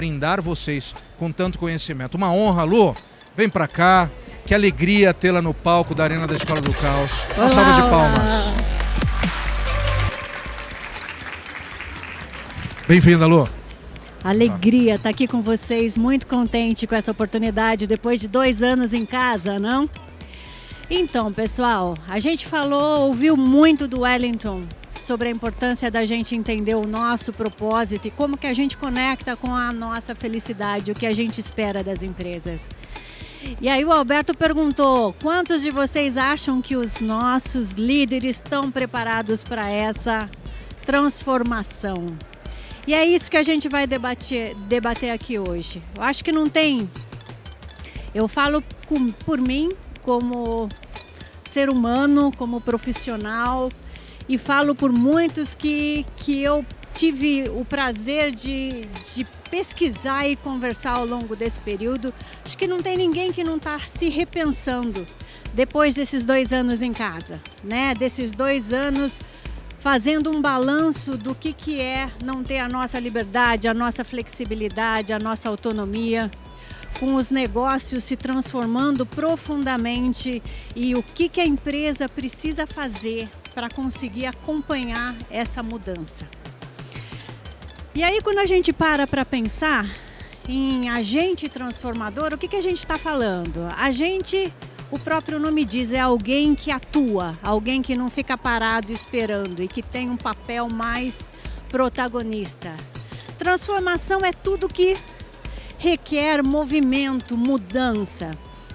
brindar vocês com tanto conhecimento. Uma honra, Lu. Vem pra cá. Que alegria tê-la no palco da Arena da Escola do Caos. Uma salva de palmas. Bem-vinda, Lu. Alegria estar aqui com vocês, muito contente com essa oportunidade depois de 2 anos em casa, não? Então, pessoal, a gente ouviu muito do Wellington sobre a importância da gente entender o nosso propósito e como que a gente conecta com a nossa felicidade, o que a gente espera das empresas. E aí o Alberto perguntou, quantos de vocês acham que os nossos líderes estão preparados para essa transformação? E é isso que a gente vai debater aqui hoje. Eu acho que não tem... Eu falo por mim, como ser humano, como profissional, e falo por muitos que eu tive o prazer de pesquisar e conversar ao longo desse período. Acho que não tem ninguém que não está se repensando depois desses 2 anos em casa, né? Desses 2 anos fazendo um balanço do que é não ter a nossa liberdade, a nossa flexibilidade, a nossa autonomia, com os negócios se transformando profundamente e o que a empresa precisa fazer para conseguir acompanhar essa mudança. E aí, quando a gente para pensar em agente transformador, o que a gente está falando? Agente, o próprio nome diz, é alguém que atua, alguém que não fica parado esperando e que tem um papel mais protagonista. Transformação é tudo que requer movimento, mudança.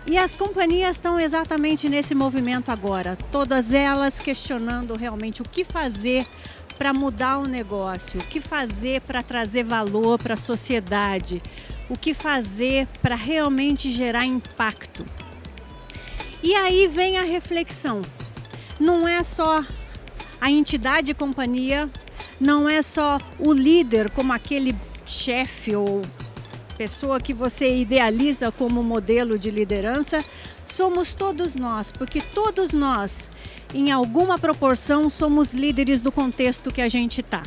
E as companhias estão exatamente nesse movimento agora, todas elas questionando realmente o que fazer para mudar o negócio, o que fazer para trazer valor para a sociedade, o que fazer para realmente gerar impacto. E aí vem a reflexão. Não é só a entidade companhia, não é só o líder como aquele chefe ou pessoa que você idealiza como modelo de liderança, somos todos nós, porque todos nós, em alguma proporção, somos líderes do contexto que a gente está.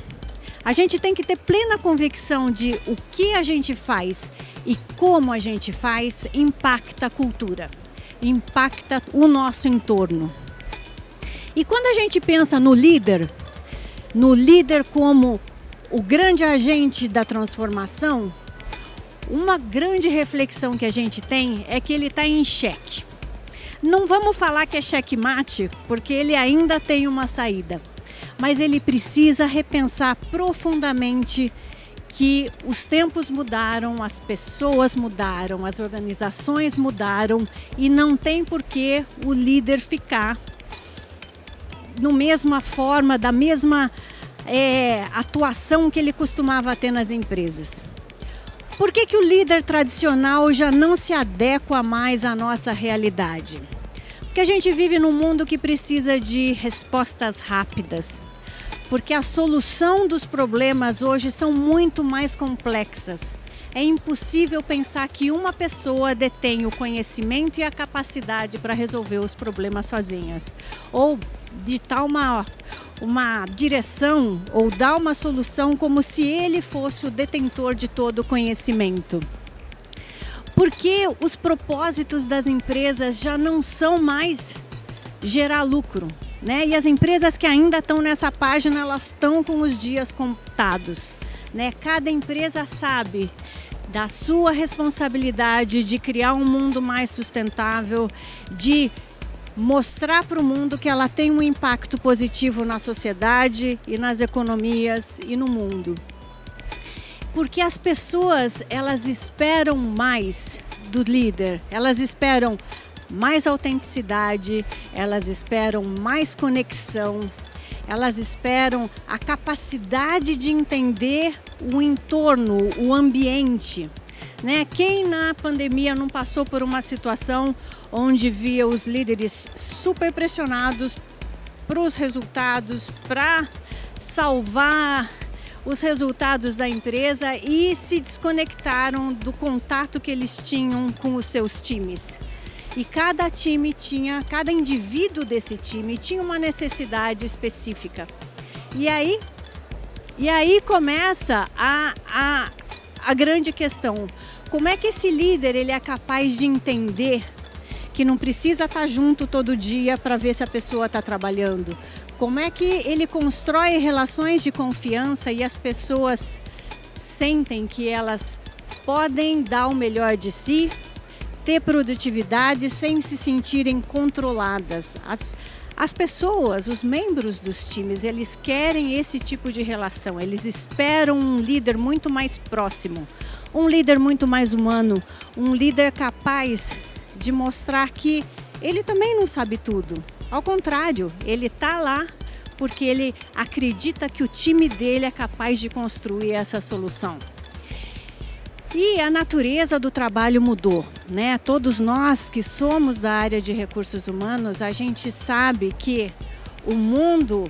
A gente tem que ter plena convicção de o que a gente faz e como a gente faz impacta a cultura, impacta o nosso entorno. E quando a gente pensa no líder como o grande agente da transformação, uma grande reflexão que a gente tem é que ele está em xeque. Não vamos falar que é xeque-mate, porque ele ainda tem uma saída. Mas ele precisa repensar profundamente que os tempos mudaram, as pessoas mudaram, as organizações mudaram e não tem por que o líder ficar na mesma forma, da mesma atuação que ele costumava ter nas empresas. Por que o líder tradicional já não se adequa mais à nossa realidade? Porque a gente vive num mundo que precisa de respostas rápidas. Porque a solução dos problemas hoje são muito mais complexas. É impossível pensar que uma pessoa detém o conhecimento e a capacidade para resolver os problemas sozinhas. Ou ditar uma direção ou dar uma solução como se ele fosse o detentor de todo o conhecimento. Porque os propósitos das empresas já não são mais gerar lucro, né? E as empresas que ainda estão nessa página, elas estão com os dias contados, né? Cada empresa sabe da sua responsabilidade de criar um mundo mais sustentável, de mostrar para o mundo que ela tem um impacto positivo na sociedade e nas economias e no mundo. Porque as pessoas, elas esperam mais do líder, elas esperam mais autenticidade, elas esperam mais conexão, elas esperam a capacidade de entender o entorno, o ambiente. Né? Quem na pandemia não passou por uma situação onde via os líderes super pressionados para os resultados, para salvar os resultados da empresa e se desconectaram do contato que eles tinham com os seus times. E cada indivíduo desse time tinha uma necessidade específica. E aí começa a grande questão. Como é que esse líder ele é capaz de entender que não precisa estar junto todo dia para ver se a pessoa está trabalhando? Como é que ele constrói relações de confiança e as pessoas sentem que elas podem dar o melhor de si, ter produtividade sem se sentirem controladas? As pessoas, os membros dos times, eles querem esse tipo de relação. Eles esperam um líder muito mais próximo, um líder muito mais humano, um líder capaz de mostrar que ele também não sabe tudo. Ao contrário, ele está lá porque ele acredita que o time dele é capaz de construir essa solução. E a natureza do trabalho mudou, né? Todos nós que somos da área de recursos humanos, a gente sabe que o mundo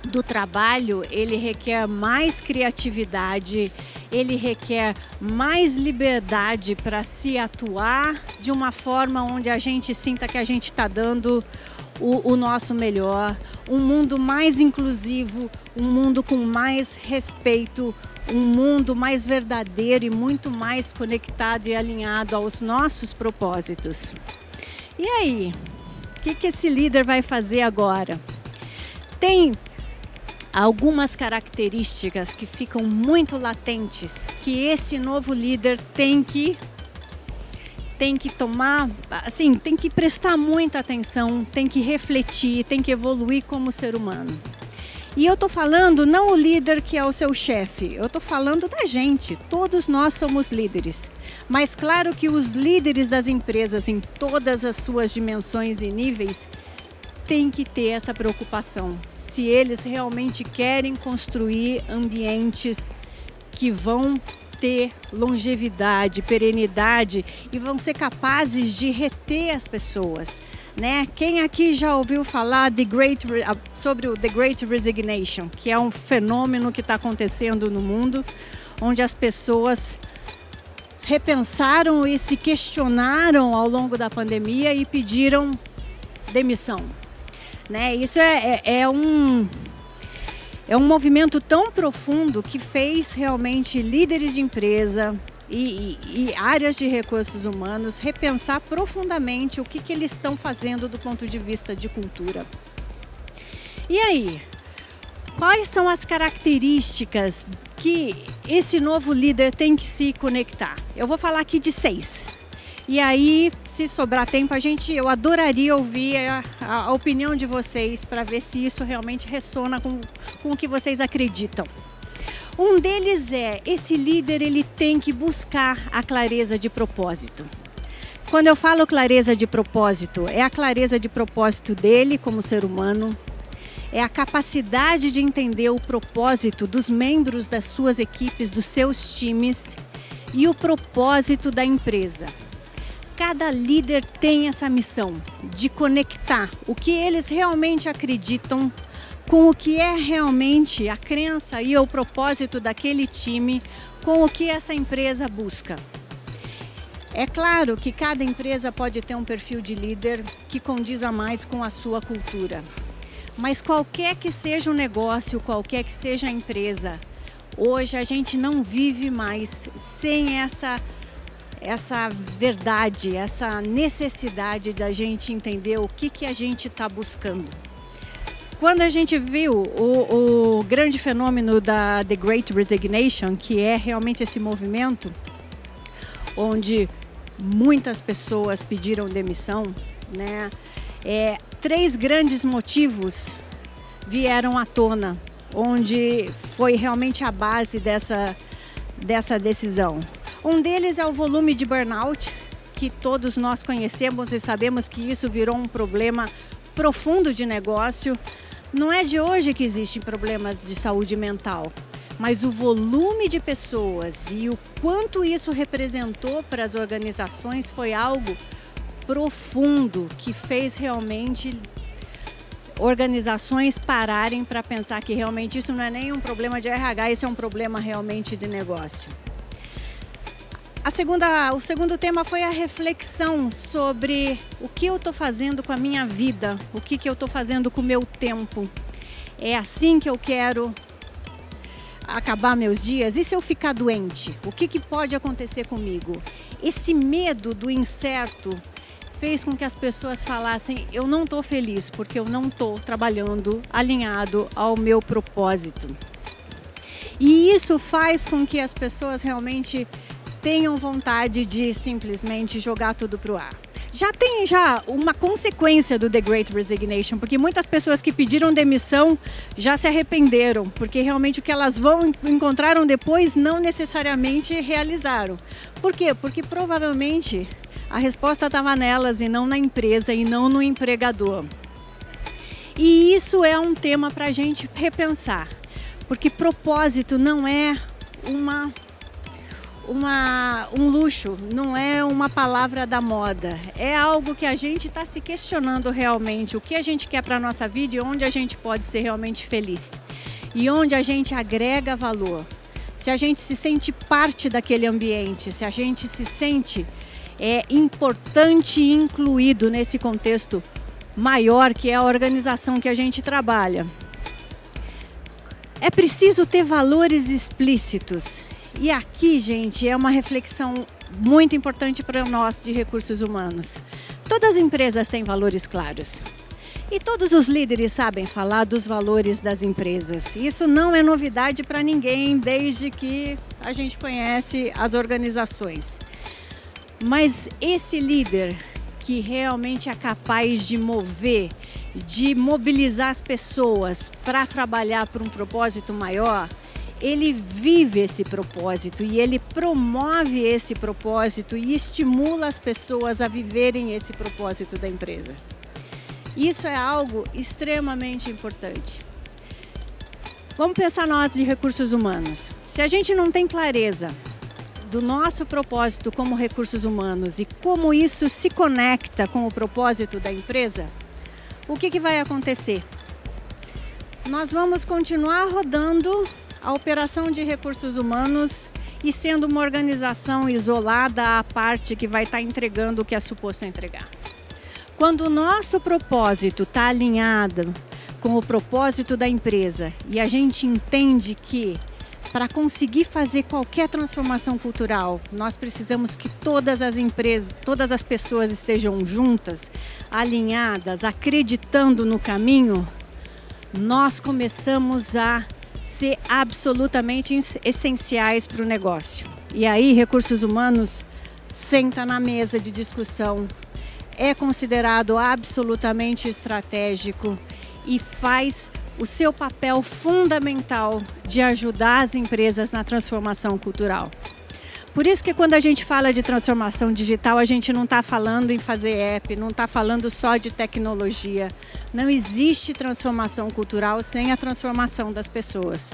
do trabalho, ele requer mais criatividade, ele requer mais liberdade para se atuar de uma forma onde a gente sinta que a gente está dando o nosso melhor, um mundo mais inclusivo, um mundo com mais respeito, um mundo mais verdadeiro e muito mais conectado e alinhado aos nossos propósitos. E aí, o que esse líder vai fazer agora? Tem algumas características que ficam muito latentes, que esse novo líder tem que tomar, assim, tem que prestar muita atenção, tem que refletir, tem que evoluir como ser humano. E eu estou falando não o líder que é o seu chefe, eu estou falando da gente, todos nós somos líderes. Mas claro que os líderes das empresas em todas as suas dimensões e níveis têm que ter essa preocupação. Se eles realmente querem construir ambientes que vão ter longevidade, perenidade e vão ser capazes de reter as pessoas, né? Quem aqui já ouviu falar sobre o The Great Resignation, que é um fenômeno que está acontecendo no mundo, onde as pessoas repensaram e se questionaram ao longo da pandemia e pediram demissão, né? Isso é um movimento tão profundo que fez realmente líderes de empresa e áreas de recursos humanos repensar profundamente o que eles estão fazendo do ponto de vista de cultura. E aí, quais são as características que esse novo líder tem que se conectar? Eu vou falar aqui de 6. E aí, se sobrar tempo, eu adoraria ouvir a opinião de vocês para ver se isso realmente ressona com o que vocês acreditam. Um deles esse líder ele tem que buscar a clareza de propósito. Quando eu falo clareza de propósito, é a clareza de propósito dele como ser humano, é a capacidade de entender o propósito dos membros das suas equipes, dos seus times e o propósito da empresa. Cada líder tem essa missão de conectar o que eles realmente acreditam com o que é realmente a crença e o propósito daquele time, com o que essa empresa busca. É claro que cada empresa pode ter um perfil de líder que condiza mais com a sua cultura. Mas qualquer que seja o negócio, qualquer que seja a empresa, hoje a gente não vive mais sem essa verdade, essa necessidade da gente entender o que a gente está buscando. Quando a gente viu o grande fenômeno da The Great Resignation, que é realmente esse movimento onde muitas pessoas pediram demissão, né? 3 grandes motivos vieram à tona, onde foi realmente a base dessa decisão. Um deles é o volume de burnout, que todos nós conhecemos e sabemos que isso virou um problema profundo de negócio. Não é de hoje que existem problemas de saúde mental, mas o volume de pessoas e o quanto isso representou para as organizações foi algo profundo que fez realmente organizações pararem para pensar que realmente isso não é nem um problema de RH, isso é um problema realmente de negócio. O segundo tema foi a reflexão sobre o que eu estou fazendo com a minha vida, o que eu estou fazendo com o meu tempo. É assim que eu quero acabar meus dias? E se eu ficar doente? O que pode acontecer comigo? Esse medo do incerto fez com que as pessoas falassem: eu não estou feliz porque eu não estou trabalhando alinhado ao meu propósito. E isso faz com que as pessoas realmente tenham vontade de simplesmente jogar tudo para o ar. Já tem uma consequência do The Great Resignation, porque muitas pessoas que pediram demissão já se arrependeram, porque realmente o que elas encontraram depois não necessariamente realizaram. Por quê? Porque provavelmente a resposta estava nelas e não na empresa e não no empregador. E isso é um tema para a gente repensar, porque propósito não é um luxo, não é uma palavra da moda, é algo que a gente está se questionando realmente, o que a gente quer para a nossa vida e onde a gente pode ser realmente feliz e onde a gente agrega valor, se a gente se sente parte daquele ambiente, se a gente se sente importante e incluído nesse contexto maior que é a organização que a gente trabalha. É preciso ter valores explícitos. E aqui, gente, é uma reflexão muito importante para nós de recursos humanos. Todas as empresas têm valores claros. E todos os líderes sabem falar dos valores das empresas. Isso não é novidade para ninguém, desde que a gente conhece as organizações. Mas esse líder que realmente é capaz de mover, de mobilizar as pessoas para trabalhar por um propósito maior, ele vive esse propósito e ele promove esse propósito e estimula as pessoas a viverem esse propósito da empresa. Isso é algo extremamente importante. Vamos pensar nós de recursos humanos. Se a gente não tem clareza do nosso propósito como recursos humanos e como isso se conecta com o propósito da empresa, o que vai acontecer? Nós vamos continuar rodando a operação de recursos humanos e sendo uma organização isolada à parte que vai estar entregando o que é suposto entregar. Quando o nosso propósito está alinhado com o propósito da empresa e a gente entende que para conseguir fazer qualquer transformação cultural, nós precisamos que todas as empresas, todas as pessoas estejam juntas, alinhadas, acreditando no caminho, nós começamos a ser absolutamente essenciais para o negócio. E aí, recursos humanos senta na mesa de discussão, é considerado absolutamente estratégico e faz o seu papel fundamental de ajudar as empresas na transformação cultural. Por isso que quando a gente fala de transformação digital, a gente não está falando em fazer app, não está falando só de tecnologia. Não existe transformação cultural sem a transformação das pessoas.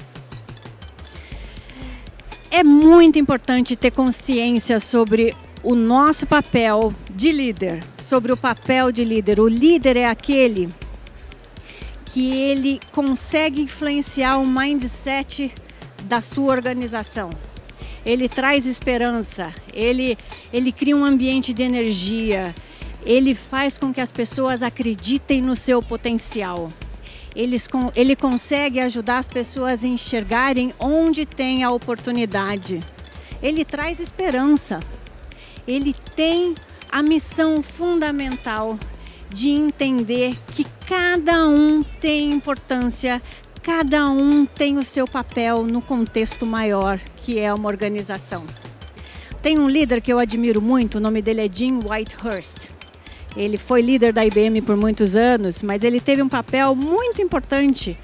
É muito importante ter consciência sobre o nosso papel de líder, sobre o papel de líder. O líder é aquele que ele consegue influenciar o mindset da sua organização. Ele traz esperança, ele cria um ambiente de energia, ele faz com que as pessoas acreditem no seu potencial. Ele consegue ajudar as pessoas a enxergarem onde tem a oportunidade. Ele traz esperança. Ele tem a missão fundamental de entender que cada um tem importância, cada um tem o seu papel no contexto maior, que é uma organização. Tem um líder que eu admiro muito, o nome dele é Jim Whitehurst. Ele foi líder da IBM por muitos anos, mas ele teve um papel muito importante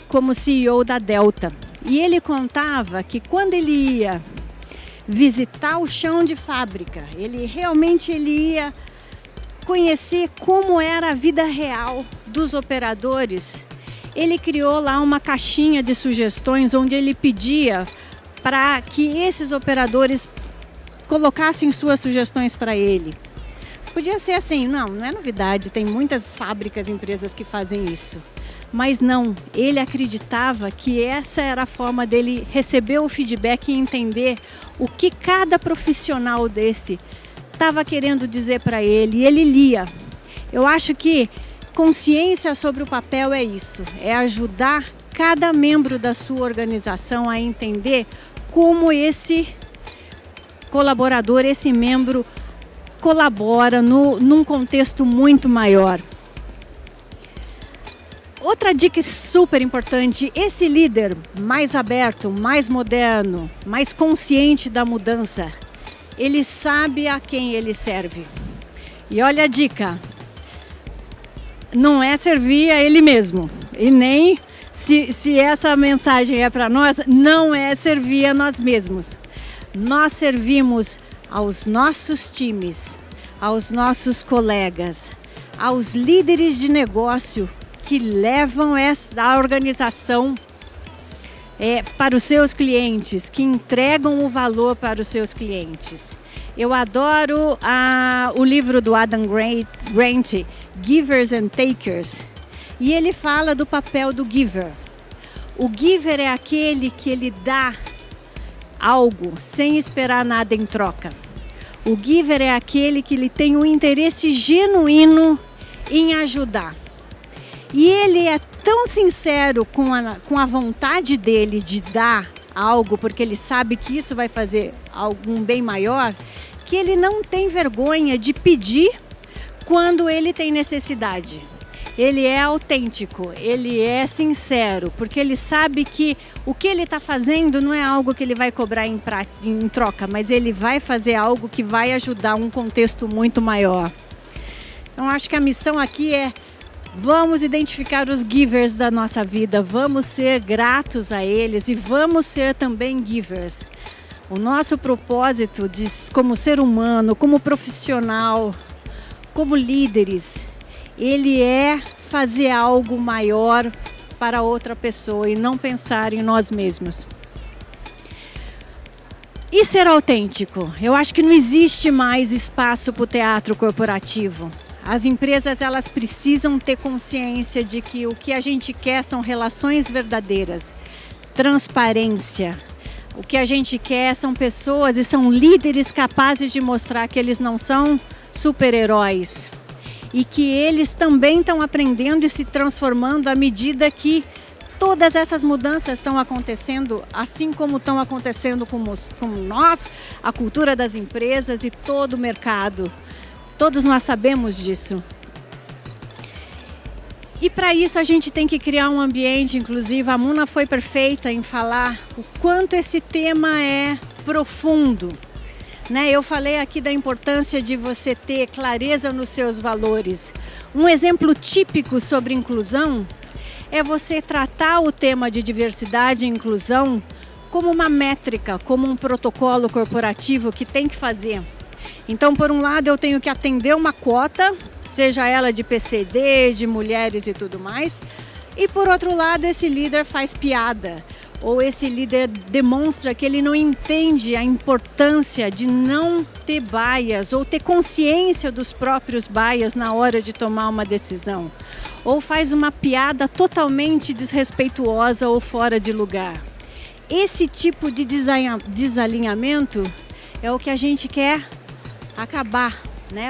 como CEO da Delta. E ele contava que quando ele ia visitar o chão de fábrica, ele ia conhecer como era a vida real dos operadores. Ele criou lá uma caixinha de sugestões onde ele pedia para que esses operadores colocassem suas sugestões para ele. Podia ser assim, não é novidade, tem muitas fábricas, empresas que fazem isso. Mas não, ele acreditava que essa era a forma dele receber o feedback e entender o que cada profissional desse estava querendo dizer para ele, e ele lia. Eu acho que consciência sobre o papel é isso, é ajudar cada membro da sua organização a entender como esse colaborador, esse membro colabora num contexto muito maior. Outra dica super importante, esse líder mais aberto, mais moderno, mais consciente da mudança, ele sabe a quem ele serve. E olha a dica, não é servir a ele mesmo, e nem se essa mensagem é para nós, não é servir a nós mesmos. Nós servimos aos nossos times, aos nossos colegas, aos líderes de negócio que levam a organização para os seus clientes, que entregam o valor para os seus clientes. Eu adoro o livro do Adam Grant, Givers and Takers, e ele fala do papel do giver. O giver é aquele que ele dá algo sem esperar nada em troca. O giver é aquele que ele tem um interesse genuíno em ajudar. E ele é tão sincero com a vontade dele de dar algo, porque ele sabe que isso vai fazer algum bem maior, que ele não tem vergonha de pedir quando ele tem necessidade. Ele é autêntico, ele é sincero, porque ele sabe que o que ele está fazendo não é algo que ele vai cobrar em troca, mas ele vai fazer algo que vai ajudar um contexto muito maior. Então, acho que a missão aqui é: vamos identificar os givers da nossa vida, vamos ser gratos a eles e vamos ser também givers. O nosso propósito como ser humano, como profissional, como líderes, ele é fazer algo maior para outra pessoa e não pensar em nós mesmos. E ser autêntico? Eu acho que não existe mais espaço para o teatro corporativo. As empresas, elas precisam ter consciência de que o que a gente quer são relações verdadeiras, transparência. O que a gente quer são pessoas e são líderes capazes de mostrar que eles não são super-heróis e que eles também estão aprendendo e se transformando à medida que todas essas mudanças estão acontecendo, assim como estão acontecendo com nós, a cultura das empresas e todo o mercado. Todos nós sabemos disso. E para isso a gente tem que criar um ambiente inclusivo. A Muna foi perfeita em falar o quanto esse tema é profundo. Eu falei aqui da importância de você ter clareza nos seus valores. Um exemplo típico sobre inclusão é você tratar o tema de diversidade e inclusão como uma métrica, como um protocolo corporativo que tem que fazer. Então, por um lado, eu tenho que atender uma quota, seja ela de PCD, de mulheres e tudo mais. E, por outro lado, esse líder faz piada. Ou esse líder demonstra que ele não entende a importância de não ter bias ou ter consciência dos próprios bias na hora de tomar uma decisão. Ou faz uma piada totalmente desrespeituosa ou fora de lugar. Esse tipo de desalinhamento é o que a gente quer acabar,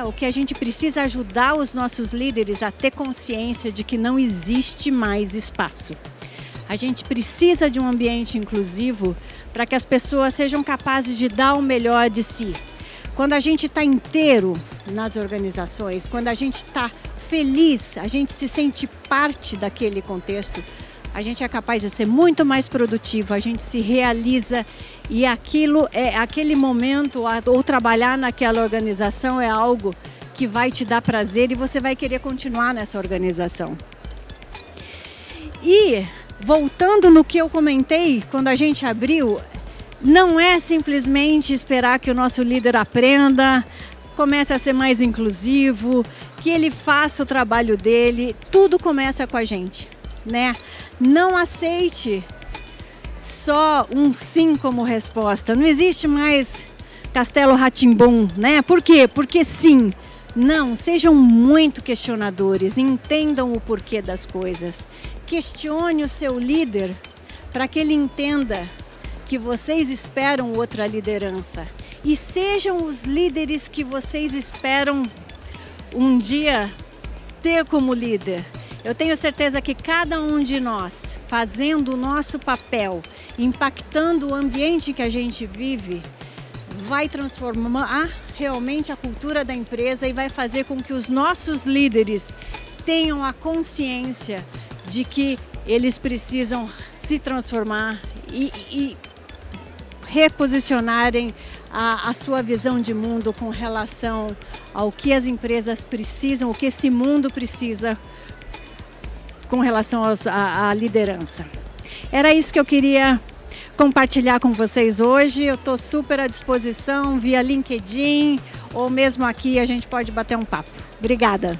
O que a gente precisa ajudar os nossos líderes a ter consciência de que não existe mais espaço. A gente precisa de um ambiente inclusivo para que as pessoas sejam capazes de dar o melhor de si. Quando a gente está inteiro nas organizações, quando a gente está feliz, a gente se sente parte daquele contexto, a gente é capaz de ser muito mais produtivo, a gente se realiza e aquele momento, ou trabalhar naquela organização é algo que vai te dar prazer e você vai querer continuar nessa organização. E, voltando no que eu comentei quando a gente abriu, não é simplesmente esperar que o nosso líder aprenda, comece a ser mais inclusivo, que ele faça o trabalho dele, tudo começa com a gente. Não aceite só um sim como resposta. Não existe mais Castelo Rá-Tim-Bum, Por quê? Porque sim. Não, sejam muito questionadores, entendam o porquê das coisas. Questione o seu líder para que ele entenda que vocês esperam outra liderança. E sejam os líderes que vocês esperam um dia ter como líder. Eu tenho certeza que cada um de nós, fazendo o nosso papel, impactando o ambiente que a gente vive, vai transformar realmente a cultura da empresa e vai fazer com que os nossos líderes tenham a consciência de que eles precisam se transformar e reposicionarem a sua visão de mundo com relação ao que as empresas precisam, o que esse mundo precisa com relação à liderança. Era isso que eu queria compartilhar com vocês hoje. Eu estou super à disposição via LinkedIn ou mesmo aqui a gente pode bater um papo. Obrigada.